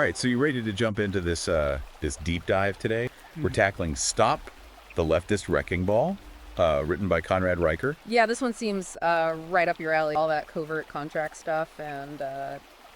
right, so you ready to jump into this this deep dive today? We're tackling Stop the Leftist Wrecking Ball, written by Conrad Riker. Yeah, this one seems right up your alley. All that covert contract stuff and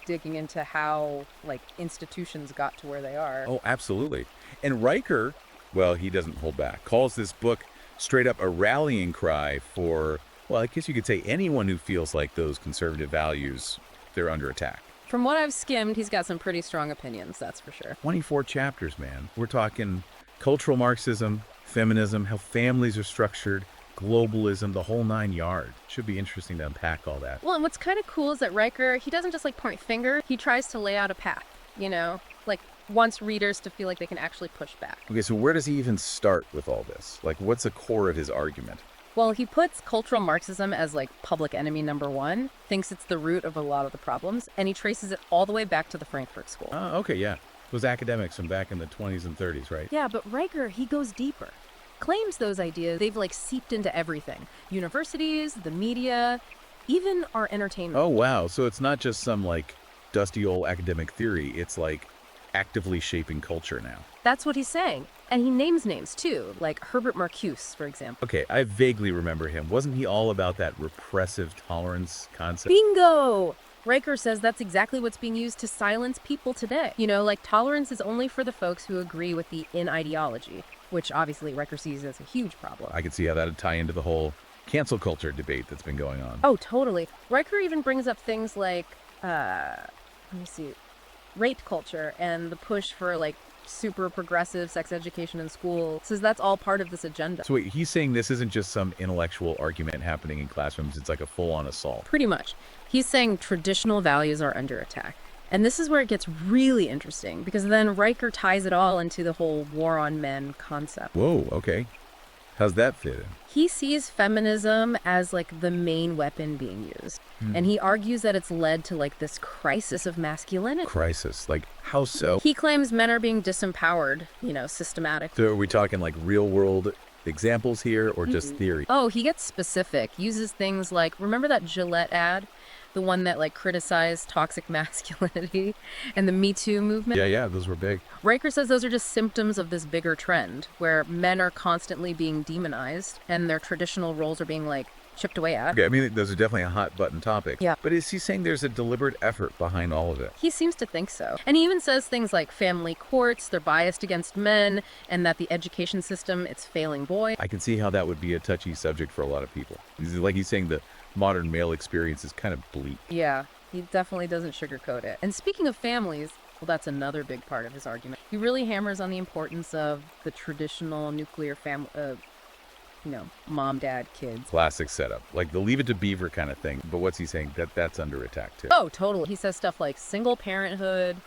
digging into how, like, institutions got to where they are. Oh, absolutely. And Riker, well, he doesn't hold back, calls this book straight up a rallying cry for, well, I guess you could say anyone who feels like those conservative values, they're under attack. From what I've skimmed, he's got some pretty strong opinions, that's for sure. 24 chapters, man. We're talking cultural Marxism, feminism, how families are structured, globalism, the whole 9 yards. Should be interesting to unpack all that. Well, and what's kind of cool is that Riker, he doesn't just, like, point finger. He tries to lay out a path, you know? Like, wants readers to feel like they can actually push back. Okay, so where does he even start with all this? Like, what's the core of his argument? Well, he puts cultural Marxism as, like, public enemy number one, thinks it's the root of a lot of the problems, and he traces it all the way back to the Frankfurt School. Oh, okay, yeah. Those academics from back in the 20s and 30s, right? Yeah, but Riker, he goes deeper. Claims those ideas, they've, like, seeped into everything. Universities, the media, even our entertainment. Oh, wow. So it's not just some, like, dusty old academic theory. It's, like, actively shaping culture now. That's what he's saying. And he names names, too, like Herbert Marcuse, for example. Okay, I vaguely remember him. Wasn't he all about that repressive tolerance concept? Bingo! Riker says that's exactly what's being used to silence people today. You know, like, tolerance is only for the folks who agree with the in ideology, which obviously Riker sees as a huge problem. I could see how that would tie into the whole cancel culture debate that's been going on. Oh, totally. Riker even brings up things like, let me see, rape culture and the push for, like, super progressive sex education in school. Says that's all part of this agenda. So wait, he's saying this isn't just some intellectual argument happening in classrooms. It's like a full-on assault. Pretty much. He's saying traditional values are under attack. And this is where it gets really interesting, because then Riker ties it all into the whole war on men concept. Whoa, okay. How's that fit in? He sees feminism as, like, the main weapon being used. And he argues that it's led to, like, this crisis of masculinity. Crisis? Like, how so? He claims men are being disempowered, you know, systematically. So are we talking like real-world examples here or just theory? Oh, he gets specific. Uses things like, remember that Gillette ad? The one that, like, criticized toxic masculinity and the Me Too movement? Yeah, those were big. Riker says those are just symptoms of this bigger trend where men are constantly being demonized and their traditional roles are being, like, chipped away at. Okay, I mean, those are definitely a hot button topic. Yeah. But is he saying there's a deliberate effort behind all of it? He seems to think so. And he even says things like family courts, they're biased against men, and that the education system, it's failing boys. I can see how that would be a touchy subject for a lot of people. Like he's saying the modern male experience is kind of bleak. Yeah, he definitely doesn't sugarcoat it. And speaking of families, well, that's another big part of his argument. He really hammers on the importance of the traditional nuclear family, you know, mom, dad, kids. Classic setup. Like the Leave It to Beaver kind of thing. But what's he saying? That's under attack too. Oh, totally. He says stuff like single parenthood,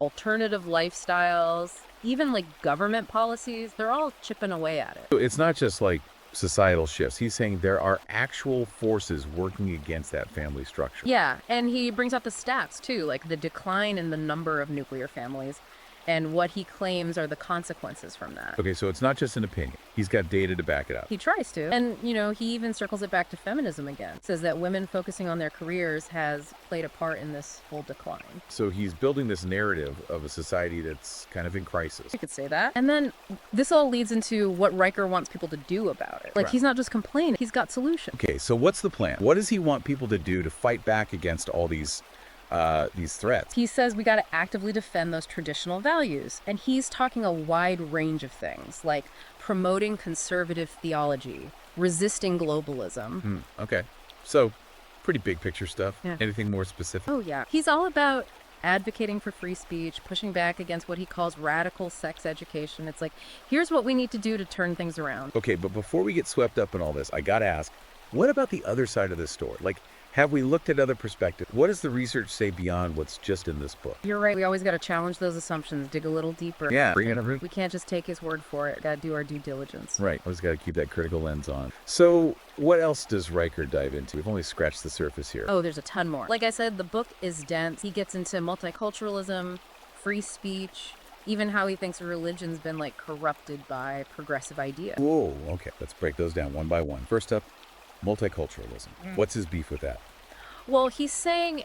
alternative lifestyles, even, like, government policies. They're all chipping away at it. So it's not just like societal shifts. He's saying there are actual forces working against that family structure. Yeah, and he brings up the stats, too, like the decline in the number of nuclear families and what he claims are the consequences from that. Okay, so it's not just an opinion. He's got data to back it up. He tries to. And, you know, he even circles it back to feminism again. Says that women focusing on their careers has played a part in this whole decline. So he's building this narrative of a society that's kind of in crisis. You could say that. And then this all leads into what Riker wants people to do about it. Like, Right. he's not just complaining, he's got solutions. Okay, so what's the plan? What does he want people to do to fight back against all these threats? He says we got to actively defend those traditional values. And he's talking a wide range of things, like promoting conservative theology, resisting globalism. Okay, so pretty big picture stuff. Yeah. Anything more specific? Oh, yeah. He's all about advocating for free speech, pushing back against what he calls radical sex education. It's like, here's what we need to do to turn things around. Okay, but before we get swept up in all this, I gotta ask, what about the other side of this story? Like, have we looked at other perspectives? What does the research say beyond what's just in this book? You're right. We always got to challenge those assumptions, dig a little deeper. Yeah, bring it up. We can't just take his word for it. Got to do our due diligence. Right, always gotta keep that critical lens on. So, what else does Riker dive into? We've only scratched the surface here. Oh, there's a ton more. Like I said, the book is dense. He gets into multiculturalism, free speech, even how he thinks religion's been, like, corrupted by progressive ideas. Whoa, okay, let's break those down one by one. First up, multiculturalism. What's his beef with that? Well, he's saying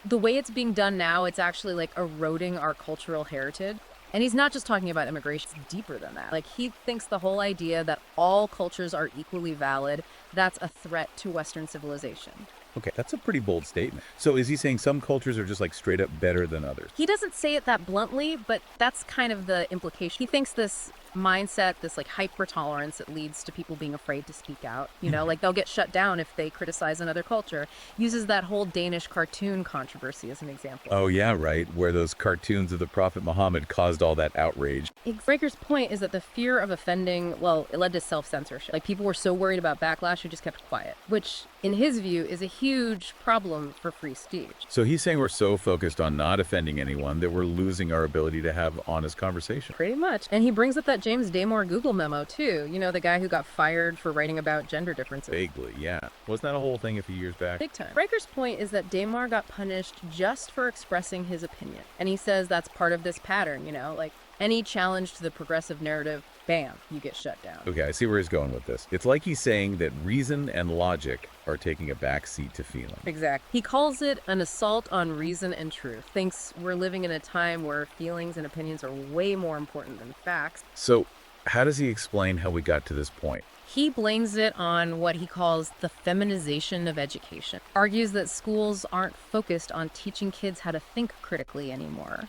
The way it's being done now, it's actually like eroding our cultural heritage. And he's not just talking about immigration, it's deeper than that. Like, he thinks the whole idea that all cultures are equally valid, that's a threat to Western civilization. Okay, that's a pretty bold statement. So is he saying some cultures are just like straight up better than others? He doesn't say it that bluntly, but that's kind of the implication. He thinks this mindset, this like hyper tolerance that leads to people being afraid to speak out, like they'll get shut down if they criticize another culture, uses that whole Danish cartoon controversy as an example. Oh yeah, right, where those cartoons of the Prophet Muhammad caused all that outrage. Riker's point is that the fear of offending, well, it led to self-censorship. Like, people were so worried about backlash who just kept quiet, which in his view is a huge problem for free speech. So he's saying we're so focused on not offending anyone that we're losing our ability to have honest conversation. Pretty much. And he brings up that James Damore Google memo too, the guy who got fired for writing about gender differences. Vaguely, yeah. Wasn't that a whole thing a few years back? Big time. Riker's point is that Damore got punished just for expressing his opinion. And he says that's part of this pattern, like any challenge to the progressive narrative, bam, you get shut down. Okay, I see where he's going with this. It's like he's saying that reason and logic are taking a backseat to feeling. Exactly. He calls it an assault on reason and truth. Thinks we're living in a time where feelings and opinions are way more important than facts. So how does he explain how we got to this point? He blames it on what he calls the feminization of education. Argues that schools aren't focused on teaching kids how to think critically anymore,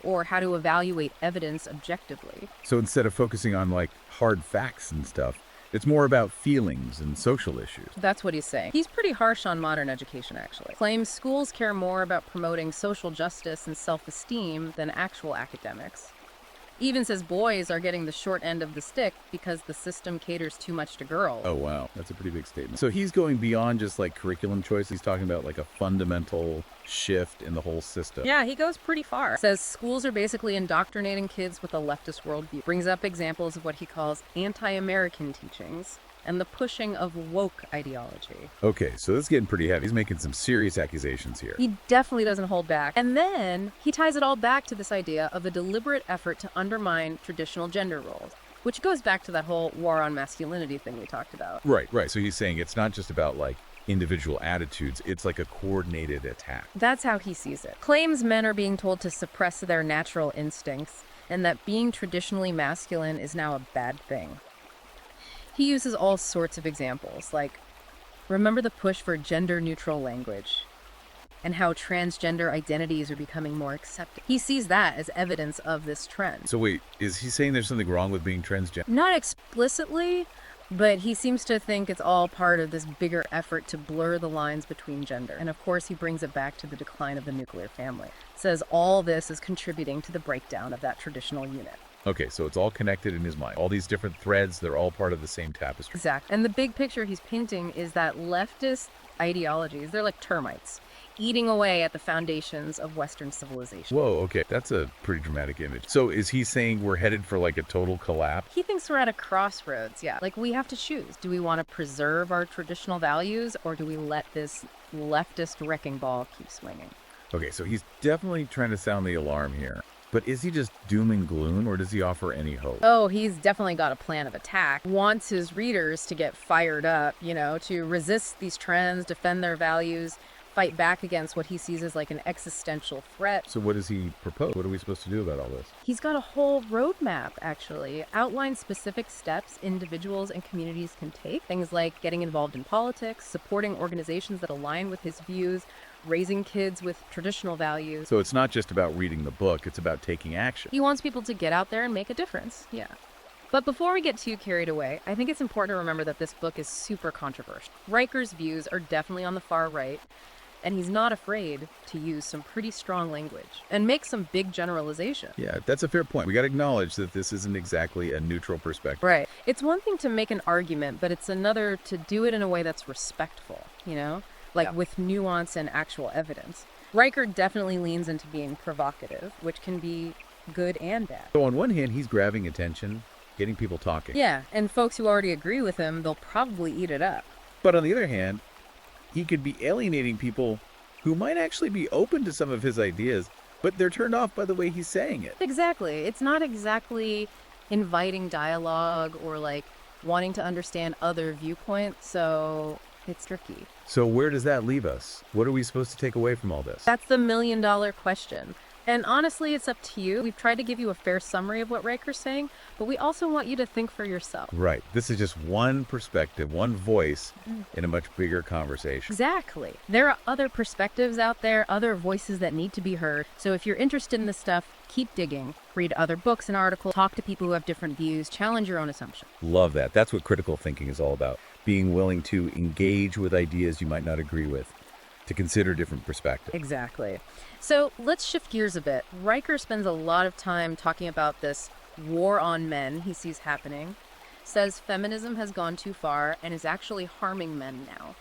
or how to evaluate evidence objectively. So instead of focusing on like hard facts and stuff, it's more about feelings and social issues. That's what he's saying. He's pretty harsh on modern education, actually. Claims schools care more about promoting social justice and self-esteem than actual academics. Even says boys are getting the short end of the stick because the system caters too much to girls. Oh, wow. That's a pretty big statement. So he's going beyond just like curriculum choice. He's talking about like a fundamental shift in the whole system. Yeah, he goes pretty far. Says schools are basically indoctrinating kids with a leftist worldview. Brings up examples of what he calls anti-American teachings and the pushing of woke ideology. Okay, so this is getting pretty heavy. He's making some serious accusations here. He definitely doesn't hold back. And then he ties it all back to this idea of a deliberate effort to undermine traditional gender roles, which goes back to that whole war on masculinity thing we talked about. Right. So he's saying it's not just about like individual attitudes, it's like a coordinated attack. That's how he sees it. Claims men are being told to suppress their natural instincts and that being traditionally masculine is now a bad thing. He uses all sorts of examples, like, remember the push for gender-neutral language and how transgender identities are becoming more accepted. He sees that as evidence of this trend. So wait, is he saying there's something wrong with being transgender? Not explicitly, but he seems to think it's all part of this bigger effort to blur the lines between gender. And of course, he brings it back to the decline of the nuclear family. Says all this is contributing to the breakdown of that traditional unit. Okay, so it's all connected in his mind. All these different threads, they're all part of the same tapestry. Exactly. And the big picture he's painting is that leftist ideologies, they're like termites, eating away at the foundations of Western civilization. Whoa, okay, that's a pretty dramatic image. So is he saying we're headed for like a total collapse? He thinks we're at a crossroads, yeah. Like, we have to choose. Do we want to preserve our traditional values, or do we let this leftist wrecking ball keep swinging? Okay, so he's definitely trying to sound the alarm here. But is he just doom and gloom, or does he offer any hope? Oh, he's definitely got a plan of attack. Wants his readers to get fired up, to resist these trends, defend their values, fight back against what he sees as like an existential threat. So what does he propose? What are we supposed to do about all this? He's got a whole roadmap, actually. Outlines specific steps individuals and communities can take. Things like getting involved in politics, supporting organizations that align with his views, raising kids with traditional values. So it's not just about reading the book, it's about taking action. He wants people to get out there and make a difference, yeah. But before we get too carried away, I think it's important to remember that this book is super controversial. Riker's views are definitely on the far right, and he's not afraid to use some pretty strong language and make some big generalizations. Yeah, that's a fair point. We got to acknowledge that this isn't exactly a neutral perspective. Right. It's one thing to make an argument, but it's another to do it in a way that's respectful, with nuance and actual evidence. Riker definitely leans into being provocative, which can be good and bad. So on one hand, he's grabbing attention, getting people talking. Yeah, and folks who already agree with him, they'll probably eat it up. But on the other hand, he could be alienating people who might actually be open to some of his ideas, but they're turned off by the way he's saying it. Exactly. It's not exactly inviting dialogue or like wanting to understand other viewpoints. So It's tricky. So where does that leave us? What are we supposed to take away from all this? That's the million-dollar question. And honestly, it's up to you. We've tried to give you a fair summary of what Riker's saying, but we also want you to think for yourself. Right. This is just one perspective, one voice in a much bigger conversation. Exactly. There are other perspectives out there, other voices that need to be heard. So if you're interested in this stuff, keep digging. Read other books and articles, talk to people who have different views, challenge your own assumptions. Love that. That's what critical thinking is all about. Being willing to engage with ideas you might not agree with, to consider different perspectives. Exactly. So let's shift gears a bit. Riker spends a lot of time talking about this war on men he sees happening, says feminism has gone too far and is actually harming men now.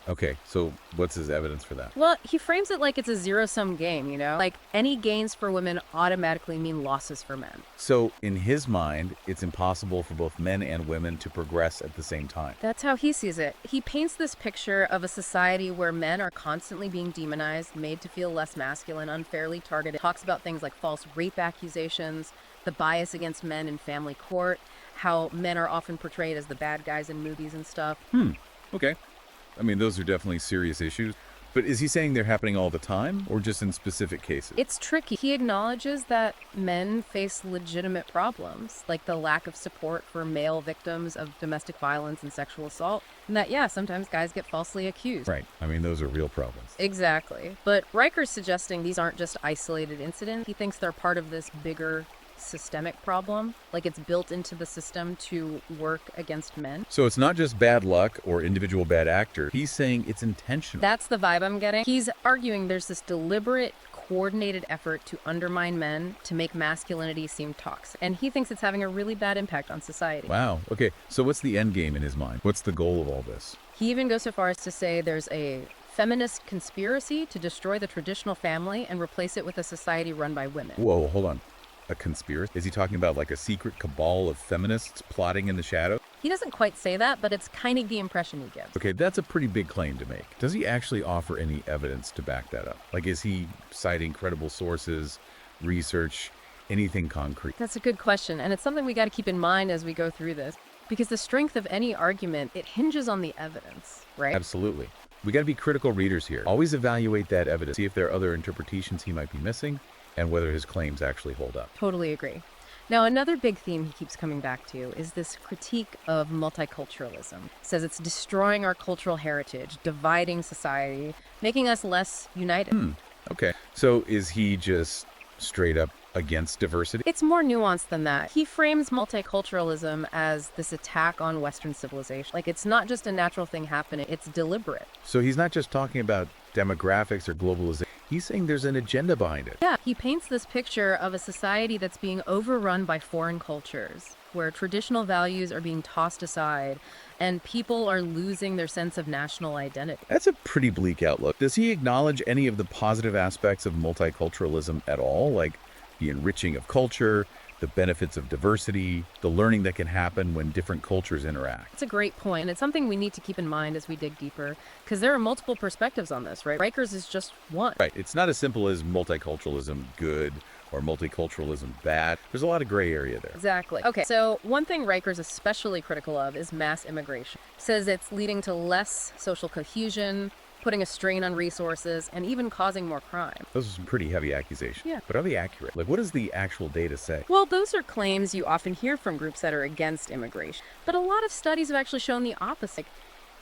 Okay, so what's his evidence for that? Well, he frames it like it's a zero-sum game, you know? Like any gains for women automatically mean losses for men. So in his mind, it's impossible for both men and women to progress at the same time. That's how he sees it. He paints this picture of a society where men are constantly being demonized, made to feel less masculine, unfairly targeted. Talks about things like false rape accusations, the bias against men in family court, how men are often portrayed as the bad guys in movies and stuff. Okay. I mean, those are definitely serious issues. But is he saying they're happening all the time or just in specific cases? It's tricky. He acknowledges that men face legitimate problems, like the lack of support for male victims of domestic violence and sexual assault, and that, yeah, sometimes guys get falsely accused. Right. I mean, those are real problems. Exactly. But Riker's suggesting these aren't just isolated incidents. He thinks they're part of this bigger systemic problem, like it's built into the system to work against men. So it's not just bad luck or individual bad actor. He's saying it's intentional. That's the vibe I'm getting. He's arguing there's this deliberate, coordinated effort to undermine men, to make masculinity seem toxic. And he thinks it's having a really bad impact on society. Wow. Okay, so what's the end game in his mind? What's the goal of all this? He even goes so far as to say there's a feminist conspiracy to destroy the traditional family and replace it with a society run by women. Whoa, hold on. A conspiracy? Is he talking about like a secret cabal of feminists plotting in the shadow? He doesn't quite say that, but it's kind of the impression he gives. Okay, that's a pretty big claim to make. Does he actually offer any evidence to back that up? Like, is he citing credible sources, research, anything concrete? That's a good question, and it's something we got to keep in mind as we go through this, because the strength of any argument, it hinges on the evidence, right? Absolutely. We got to be critical readers here. Always evaluate that evidence, see if there are other interpretations he might be missing, and whether his claims actually hold up. Totally agree. Now, another big theme he keeps coming back to is this critique of multiculturalism. Says it's destroying our cultural heritage, dividing society, making us less united. Okay. So is he just straight up against diversity? It's more nuanced than that. He frames multiculturalism as this attack on Western civilization. Like, it's not just a natural thing happening, it's deliberate. So he's not just talking about demographics or globalization. He's saying there's an agenda behind it. Yeah, he paints this picture of a society that's being overrun by foreign cultures, where traditional values are being tossed aside and people are losing their sense of national identity. That's a pretty bleak outlook. Does he acknowledge any of the positive aspects of multiculturalism at all? Like the enriching of culture, the benefits of diversity, the learning that can happen when different cultures interact? It's a great point, and it's something we need to keep in mind as we dig deeper, because there are multiple perspectives on this, right? Riker's is just one. Right. It's not as simple as multiculturalism good or multiculturalism bad. There's a lot of gray area there. Exactly. Okay, so one thing Riker's especially critical of is mass immigration. Says it's leading to less social cohesion, putting a strain on resources, and even causing more crime. Those are some pretty heavy accusations. Yeah. But are they accurate? Like, what does the actual data say? Well, those are claims you often hear from groups that are against immigration. But a lot of studies have actually shown the opposite.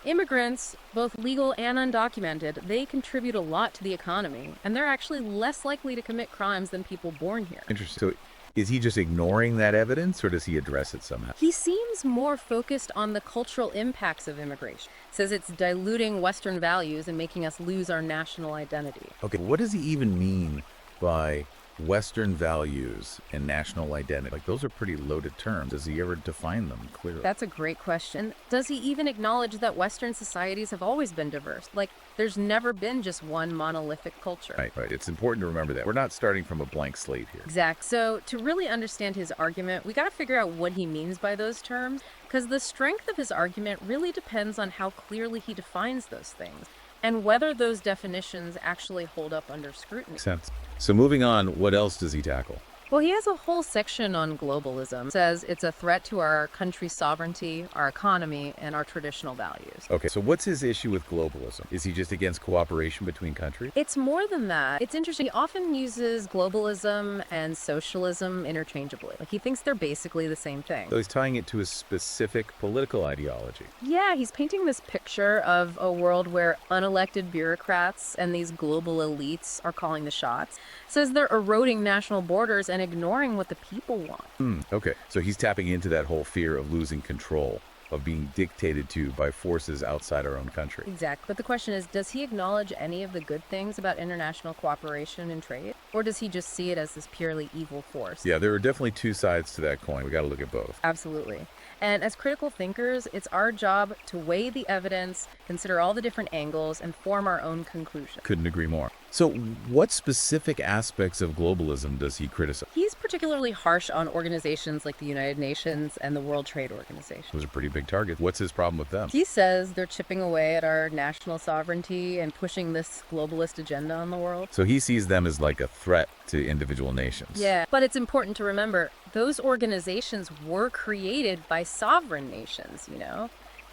Immigrants, both legal and undocumented, they contribute a lot to the economy, and they're actually less likely to commit crimes than people born here. Interesting. So is he just ignoring that evidence, or does he address it somehow? He seems more focused on the cultural impacts of immigration. Says it's diluting Western values and making us lose our national identity. Okay, what does he even mean by Western values and national identity? Like, those are pretty loaded terms. Does he ever define them clearly? That's a great question. Does he even acknowledge that Western societies have always been diverse? Like, there's never been just one monolithic culture. Right. It's important to remember that. We're not starting from a blank slate here. Exact. So to really understand his argument, we got to figure out what he means by those terms, because the strength of his argument really depends on how clearly he defines those things and whether those definitions actually hold up under scrutiny. Makes sense. So moving on, what else does he tackle? Well, he has a whole section on globalism. Says it's a threat to our country's sovereignty, our economy, and our traditional values. Okay, so what's his issue with globalism? Is he just against cooperation between countries? It's more than that. It's interesting. He often uses globalism and socialism interchangeably. Like, he thinks they're basically the same thing. So he's tying it to a specific political ideology. Yeah, he's painting this picture of a world where unelected bureaucrats and these global elites are calling the shots. Says they're eroding national borders and ignoring what the people want. Okay, so he's tapping into that whole fear of losing control, of being dictated to by forces outside our own country. Exactly. But the question is, does he acknowledge any of the good things about international cooperation and trade? Or does he just see it as this purely evil force? Yeah, there are definitely two sides to that coin. We got to look at both. Absolutely. And as critical thinkers, it's our job to weigh the evidence, consider all the different angles, and form our own conclusion. Couldn't agree more. So what specific aspects of globalism does he criticize? He's particularly harsh on organizations like the United Nations and the World Trade Organization. Those are pretty big targets. What's his problem with them? He says they're chipping away at our national sovereignty and pushing this globalist agenda on the world. So he sees them as like a threat to individual nations. Yeah, but it's important to remember those organizations were created by sovereign nations,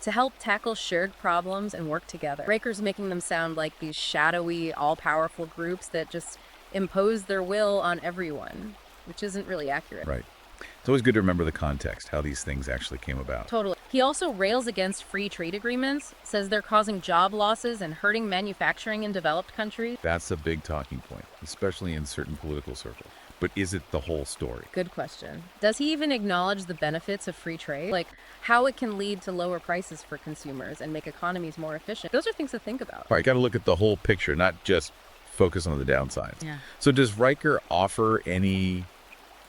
to help tackle shared problems and work together. Raker's making them sound like these shadowy, all-powerful groups that just impose their will on everyone, which isn't really accurate. Right. It's always good to remember the context, how these things actually came about. Totally. He also rails against free trade agreements, says they're causing job losses and hurting manufacturing in developed countries. That's a big talking point, especially in certain political circles. But is it the whole story? Good question. Does he even acknowledge the benefits of free trade? Like how it can lead to lower prices for consumers and make economies more efficient? Those are things to think about. All right, got to look at the whole picture, not just focus on the downsides. Yeah. So does Riker offer any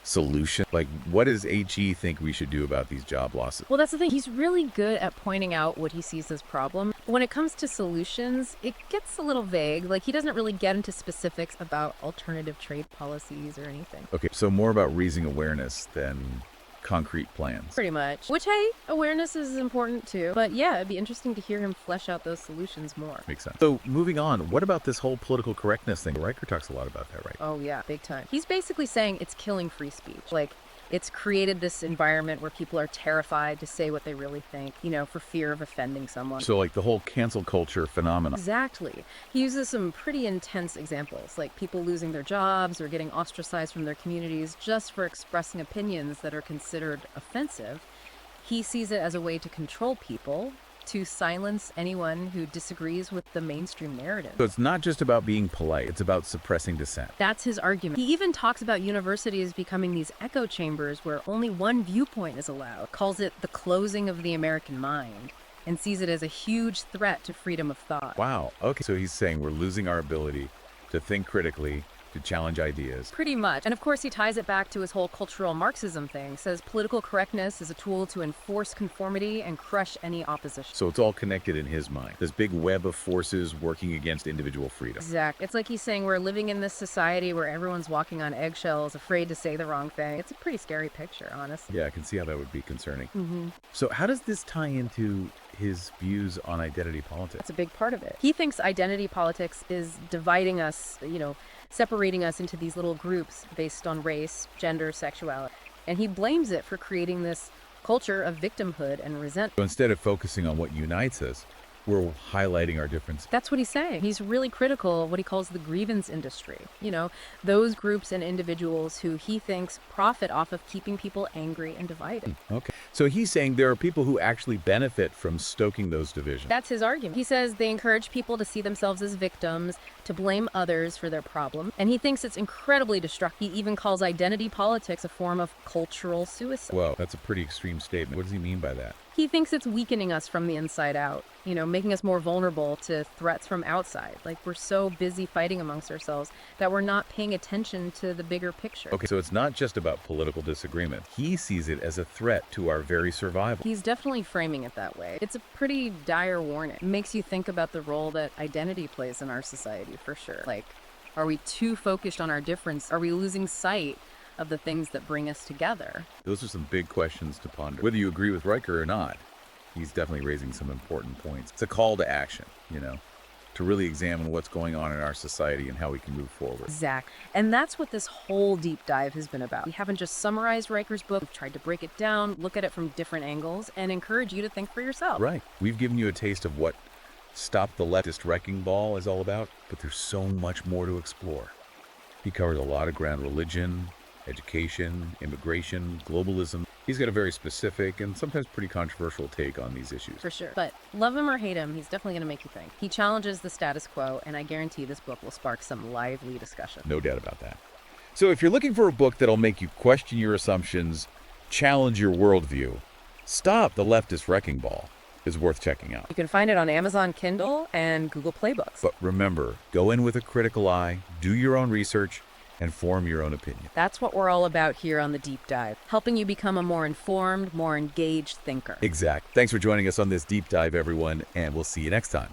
solution? Like, what does HE think we should do about these job losses? Well, that's the thing. He's really good at pointing out what he sees as problem. When it comes to solutions, it gets a little vague. Like, he doesn't really get into specifics about alternative trade policies or anything. Okay, so more about raising awareness than concrete plans. Pretty much. Which, hey, awareness is important too. But yeah, it'd be interesting to hear him flesh out those solutions more. Makes sense. So moving on, what about this whole political correctness thing? Riker talks a lot about that, right? Oh yeah, big time. He's basically saying it's killing free speech. Like, it's created this environment where people are terrified to say what they really think, for fear of offending someone. So like the whole cancel culture phenomenon. Exactly. He uses some pretty intense examples, like people losing their jobs or getting ostracized from their communities just for expressing opinions that are considered offensive. He sees it as a way to control people, to silence anyone who disagrees with the mainstream narrative. So it's not just about being polite, it's about suppressing dissent. That's his argument. He even talks about universities becoming these echo chambers where only one viewpoint is allowed, calls it the closing of the American mind, and sees it as a huge threat to freedom of thought. Wow. Okay. So he's saying we're losing our ability to think critically, to challenge ideas. Pretty much. And of course, he ties it back to his whole cultural Marxism thing. Says political correctness is a tool to enforce conformity and crush any opposition. So it's all connected in his mind. This big web of forces working against individual freedom. Exactly. It's like he's saying we're living in this society where everyone's walking on eggshells, afraid to say the wrong thing. It's a pretty scary picture, honestly. Yeah, I can see how that would be concerning. Mm-hmm. So how does this tie into his views on identity politics? That's a big part of it. He thinks identity politics is dividing us, separating us into these little groups based on race, gender, sexuality. And he blames it for creating this culture of victimhood and resentment. So instead of focusing on what unites us, we're highlighting our differences. That's what he's saying. He's really critical of what he calls the grievance industry. Those groups and individuals who he thinks profit off of keeping people angry and divided. Okay. So he's saying there are people who actually benefit from stoking those divisions. That's his argument. He says they encourage people to see themselves as victims, to blame others for their problem, and he thinks it's incredibly destructive. He even calls identity politics a form of cultural suicide. Well, that's a pretty extreme statement. What does he mean by that? He thinks it's weakening us from the inside out, making us more vulnerable to threats from outside. Like, we're so busy fighting amongst ourselves that we're not paying attention to the bigger picture. Okay, so it's not just about political disagreement. He sees it as a threat to our very survival. He's definitely framing it that way. It's a pretty dire warning. It makes you think about the role that identity plays in our society, for sure. Like, are we too focused on our difference? Are we losing sight of the things that bring us together? Those are some big questions to ponder. Whether you agree with Riker or not, he's definitely raising some important points. It's a call to action, to really examine what's going on in our society and how we can move forward. Exactly. And that's what this whole deep dive has been about. We haven't just summarized Riker's book, we've tried to break it down, look at it from different angles, and encourage you to think for yourself. Right. We've given you a taste of what Stop the Leftist Wrecking Ball is all about, but there's so much more to explore. He covers a lot of ground: religion, education, immigration, globalism. He's got a very specific and sometimes pretty controversial take on these issues. For sure. But love him or hate him, he's definitely going to make you think. He challenges the status quo, and I guarantee this book will spark some lively discussion. No doubt about that. So if you're looking for a book that'll make you question your assumptions, challenge your worldview, Stop the Leftist Wrecking Ball is worth checking out. You can find it on Amazon Kindle and Google Play Books. But remember, go in with a critical eye, do your own research, and form your own opinion. That's what we're all about here on The Deep Dive, helping you become a more informed, more engaged thinker. Exact. Thanks for joining us on this deep dive, everyone, and we'll see you next time.